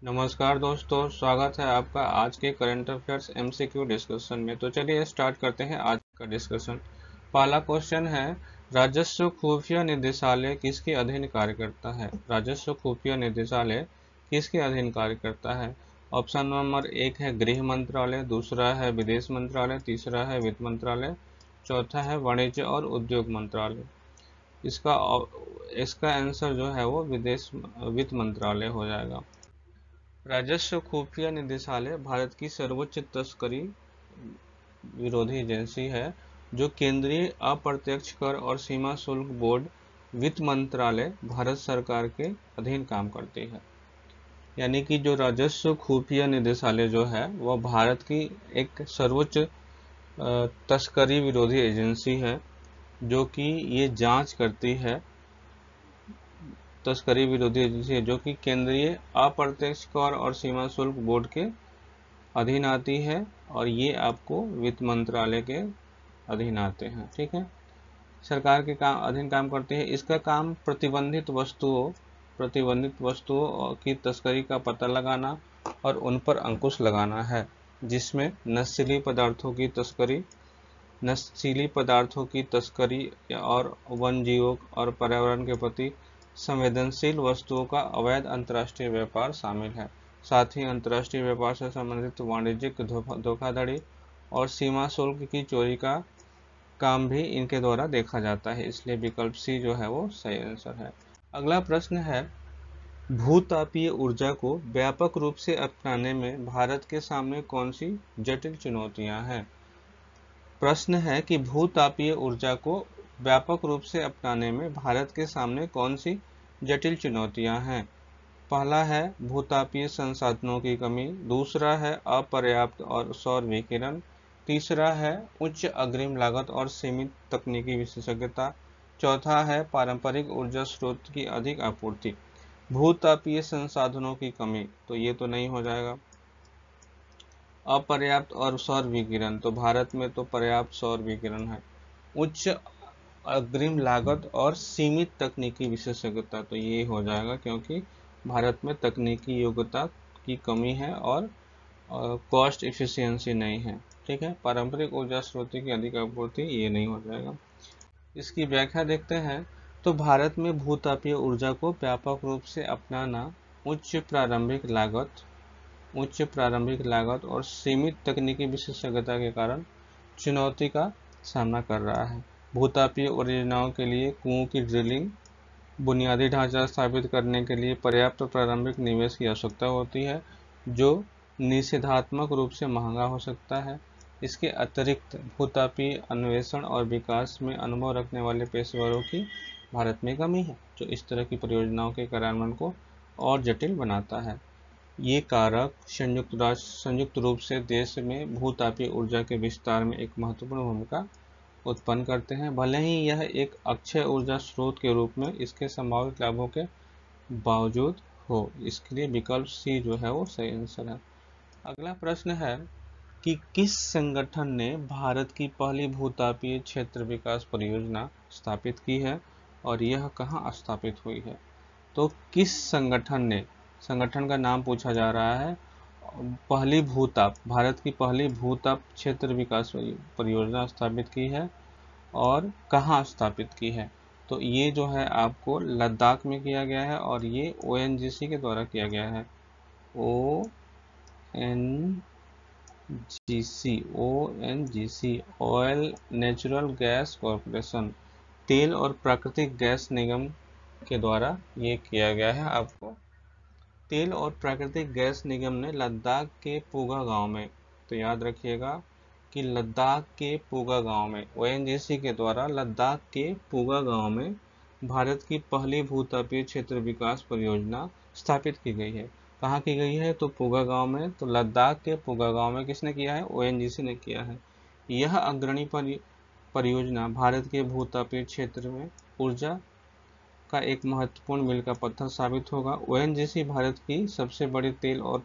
नमस्कार दोस्तों, स्वागत है आपका आज के करंट अफेयर्स एमसीक्यू डिस्कशन में। तो चलिए स्टार्ट करते हैं आज का डिस्कशन। पहला क्वेश्चन है, राजस्व खुफिया निदेशालय किसके अधीन कार्य करता है? राजस्व खुफिया निदेशालय किसके अधीन कार्य करता है? ऑप्शन नंबर 1 है गृह मंत्रालय, दूसरा है विदेश मंत्रालय, तीसरा है वित्त मंत्रालय, चौथा है वाणिज्य और उद्योग मंत्रालय। इसका इसका आंसर जो है वो वित्त मंत्रालय हो जाएगा। राजस्व खुफिया निदेशालय भारत की सर्वोच्च तस्करी विरोधी एजेंसी है, जो केंद्रीय अप्रत्यक्ष कर और सीमा शुल्क बोर्ड वित्त मंत्रालय भारत सरकार के अधीन काम करती है। यानी कि जो राजस्व खुफिया निदेशालय जो है वह भारत की एक सर्वोच्च तस्करी विरोधी एजेंसी है, जो कि ये जांच करती है। तस्करी विरोधी एजेंसी है जो कि केंद्रीय अप्रत्यक्ष कर और सीमा शुल्क बोर्ड के अधीन आती है, और ये आपको वित्त मंत्रालय के अधीन आते हैं। ठीक है, सरकार के अधीन काम करते हैं। इसका काम प्रतिबंधित वस्तुओं की तस्करी का पता लगाना और उन पर अंकुश लगाना है, जिसमें नशीली पदार्थों की तस्करी और वन जीवों और पर्यावरण के प्रति संवेदनशील वस्तुओं का अवैध अंतर्राष्ट्रीय व्यापार शामिल है। साथ ही अंतर्राष्ट्रीय व्यापार से संबंधित वाणिज्यिक धोखाधड़ी और सीमा शुल्क की चोरी का काम भी इनके द्वारा देखा जाता है। इसलिए विकल्प सी जो है वो सही आंसर है। अगला प्रश्न है, भूतापीय ऊर्जा को व्यापक रूप से अपनाने में भारत के सामने कौन सी जटिल चुनौतियां हैं? प्रश्न है कि भूतापीय ऊर्जा को व्यापक रूप से अपनाने में भारत के सामने कौन सी जटिल चुनौतियां हैं? पहला है भूतापीय संसाधनों की कमी, दूसरा है अपर्याप्त और सौर विकिरण, तीसरा है उच्च अग्रिम लागत और सीमित तकनीकी विशेषज्ञता, चौथा है पारंपरिक ऊर्जा स्रोत की अधिक आपूर्ति। भूतापीय संसाधनों की कमी, तो ये तो नहीं हो जाएगा। अपर्याप्त और सौर विकिरण, तो भारत में तो पर्याप्त सौर विकिरण है। उच्च अग्रिम लागत और सीमित तकनीकी विशेषज्ञता, तो ये हो जाएगा, क्योंकि भारत में तकनीकी योग्यता की कमी है और कॉस्ट इफिशियंसी नहीं है। ठीक है, पारंपरिक ऊर्जा स्रोत की अधिक आपूर्ति, ये नहीं हो जाएगा। इसकी व्याख्या देखते हैं। तो भारत में भूतापीय ऊर्जा को व्यापक रूप से अपनाना उच्च प्रारंभिक लागत और सीमित तकनीकी विशेषज्ञता के कारण चुनौती का सामना कर रहा है। भूतापीय परियोजनाओं के लिए कुओं की ड्रिलिंग, बुनियादी ढांचा स्थापित करने के लिए पर्याप्त प्रारंभिक निवेश की आवश्यकता होती है, जो निषेधात्मक रूप से महंगा हो सकता है। इसके अतिरिक्त भूतापीय अन्वेषण और विकास में अनुभव रखने वाले पेशेवरों की भारत में कमी है, जो इस तरह की परियोजनाओं के कार्यान्वयन को और जटिल बनाता है। ये कारक संयुक्त रूप से देश में भूतापीय ऊर्जा के विस्तार में एक महत्वपूर्ण भूमिका उत्पन्न करते हैं। भले ही यह एक अक्षय ऊर्जा स्रोत के रूप में इसके संभावित लाभों के बावजूद हो। इसके लिए विकल्प सी जो है वो सही आंसर है। अगला प्रश्न है कि किस संगठन ने भारत की पहली भूतापीय क्षेत्र विकास परियोजना स्थापित की है और यह कहाँ स्थापित हुई है? तो किस संगठन का नाम पूछा जा रहा है। भारत की पहली भूताप क्षेत्र विकास परियोजना स्थापित की है और कहाँ स्थापित की है? तो ये जो है आपको लद्दाख में किया गया है, और ये ओएनजीसी के द्वारा किया गया है। ONGC oil natural gas corporation, तेल और प्राकृतिक गैस निगम के द्वारा ये किया गया है। आपको तेल और प्राकृतिक गैस निगम ने लद्दाख के पूगा गांव में, तो याद रखिएगा कि लद्दाख के पूगा गांव में ओएनजीसी के द्वारा लद्दाख के पूगा गांव में भारत की पहली भूतापीय क्षेत्र विकास परियोजना स्थापित की गई है। कहाँ की गई है? तो पूगा गांव में। तो लद्दाख के पूगा गांव में किसने किया है? ओएनजीसी ने किया है। यह अग्रणी परियोजना भारत के भूतापीय क्षेत्र में ऊर्जा का एक महत्वपूर्ण मील का पत्थर साबित होगा। ओएनजीसी भारत की सबसे बड़ी तेल और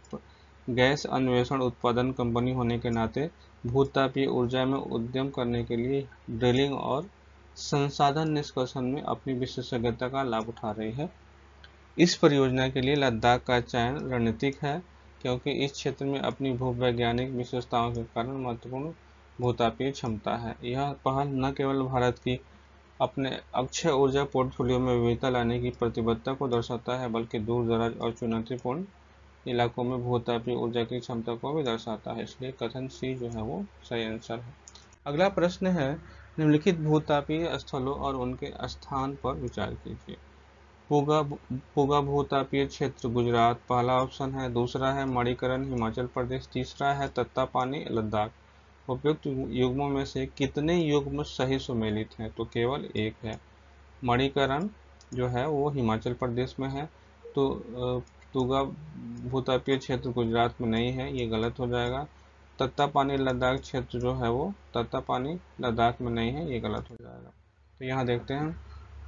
गैस अन्वेषण उत्पादन कंपनी होने के नाते भूतापीय ऊर्जा में उद्यम करने के लिए ड्रिलिंग और संसाधन निष्कर्षण में अपनी विशेषज्ञता का लाभ उठा रही है। इस परियोजना के लिए लद्दाख का चयन रणनीतिक है क्योंकि इस क्षेत्र में अपनी भूवैज्ञानिक विशेषताओं के कारण महत्वपूर्ण भूतापीय क्षमता है। यह पहल न केवल भारत की अपने अक्षय ऊर्जा पोर्टफोलियो में विविधता लाने की प्रतिबद्धता को दर्शाता है, बल्कि दूर दराज और चुनौतीपूर्ण इलाकों में भूतापीय ऊर्जा की क्षमता को भी दर्शाता है। इसलिए कथन सी जो है वो सही आंसर है। अगला प्रश्न है, निम्नलिखित भूतापीय स्थलों और उनके स्थान पर विचार कीजिए। पूगा भूतापीय क्षेत्र गुजरात पहला ऑप्शन है, दूसरा है मणिकरण हिमाचल प्रदेश, तीसरा है तत्तापानी लद्दाख। उपयुक्त युग्मों में से कितने युग्म सही सुमेलित हैं? तो केवल एक है। मणिकरण जो है वो हिमाचल प्रदेश में है, तो तुगा भूतापीय क्षेत्र गुजरात में नहीं है, ये गलत हो जाएगा। तत्तापानी लद्दाख क्षेत्र जो है वो तत्तापानी लद्दाख में नहीं है, ये गलत हो जाएगा। तो यहाँ देखते हैं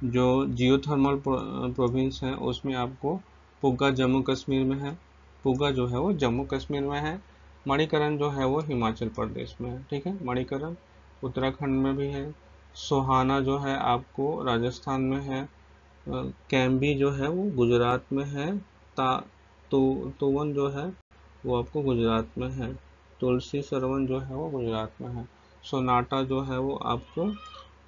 जो जियोथर्मल प्रोविंस है उसमें आपको पुगा जम्मू कश्मीर में है, पुगा जो है वो जम्मू कश्मीर में है, मणिकरण जो है वो हिमाचल प्रदेश में है। ठीक है, मणिकरण उत्तराखंड में भी है, सोहाना जो है आपको राजस्थान में है, कैम्बी जो है वो गुजरात में है, तोवन जो है वो आपको गुजरात में है, तुलसी सरवन जो है वो गुजरात में है, सोनाटा जो है वो आपको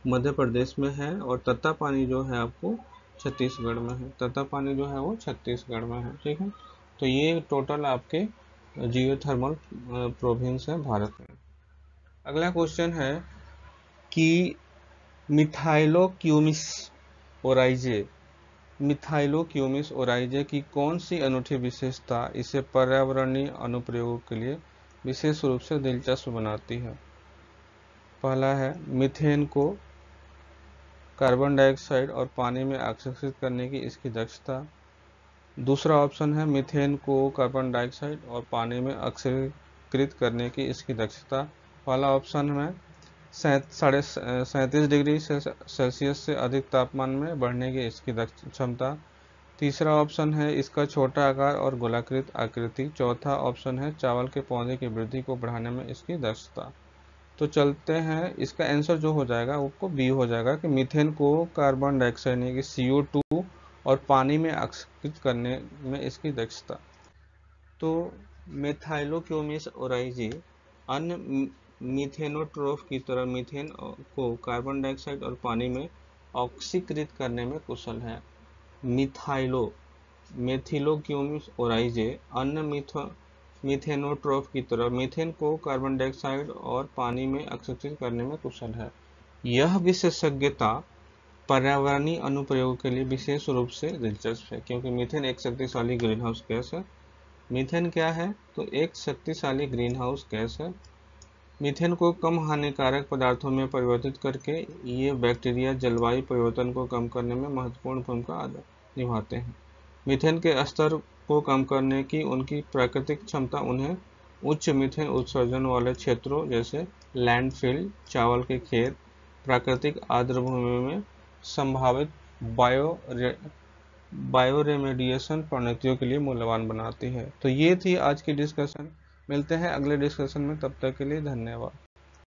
मध्य प्रदेश में है, और तत्तापानी जो है आपको छत्तीसगढ़ में है। तत्तापानी जो है वो छत्तीसगढ़ में है। ठीक है, तो ये टोटल आपके जियोथर्मल प्रोविंस है भारत में। अगला क्वेश्चन है कि मिथाइलोक्यूमिस ओराइजे की कौन सी अनूठी विशेषता इसे पर्यावरणीय अनुप्रयोगों के लिए विशेष रूप से दिलचस्प बनाती है? पहला है मीथेन को कार्बन डाइऑक्साइड और पानी में अक्सरित करने की इसकी दक्षता। दूसरा ऑप्शन है मीथेन को कार्बन डाइऑक्साइड और पानी में अक्सरित करने की इसकी दक्षता। पहला ऑप्शन है 37.5 डिग्री सेल्सियस से अधिक तापमान में बढ़ने की इसकी क्षमता। तीसरा ऑप्शन है इसका छोटा आकार और गोलाकृत आकृति। चौथा ऑप्शन है चावल के पौधे की वृद्धि को बढ़ाने में इसकी दक्षता। तो चलते हैं, इसका आंसर जो हो जाएगा वो बी हो जाएगा कि मीथेन को कार्बन डाइऑक्साइड यानी कि CO2 और पानी में अक्सरित करने में इसकी दक्षता। तो मिथाइलोक्यूमिस ओराइजे अन्य मीथेनोट्रोफ की तरह मीथेन को कार्बन डाइऑक्साइड और पानी में ऑक्सीकृत करने में कुशल है। मेथिलोक्यूमिस ओराइजे अन्य मीथेनोट्रोफ की तरह मीथेन को कार्बन डाइऑक्साइड और पानी में अक्सरित करने में कुशल है। यह विशेषज्ञता पर्यावरणीय अनुप्रयोगों के लिए विशेष रूप से दिलचस्प है क्योंकि मीथेन एक शक्तिशाली ग्रीन हाउस गैस है। मीथेन क्या है? तो एक शक्तिशाली ग्रीन हाउस गैस है। मीथेन को कम हानिकारक पदार्थों में परिवर्तित करके ये बैक्टीरिया जलवायु परिवर्तन को कम करने में महत्वपूर्ण भूमिका निभाते हैं। मीथेन के स्तर को कम करने की उनकी प्राकृतिक क्षमता उन्हें उच्च मीथेन उत्सर्जन वाले क्षेत्रों जैसे लैंडफिल, चावल के खेत, प्राकृतिक आर्द्र भूमि में संभावित बायोरेमेडिएशन प्रणतियों के लिए मूल्यवान बनाती है। तो ये थी आज की डिस्कशन। मिलते हैं अगले डिस्कशन में, तब तक के लिए धन्यवाद।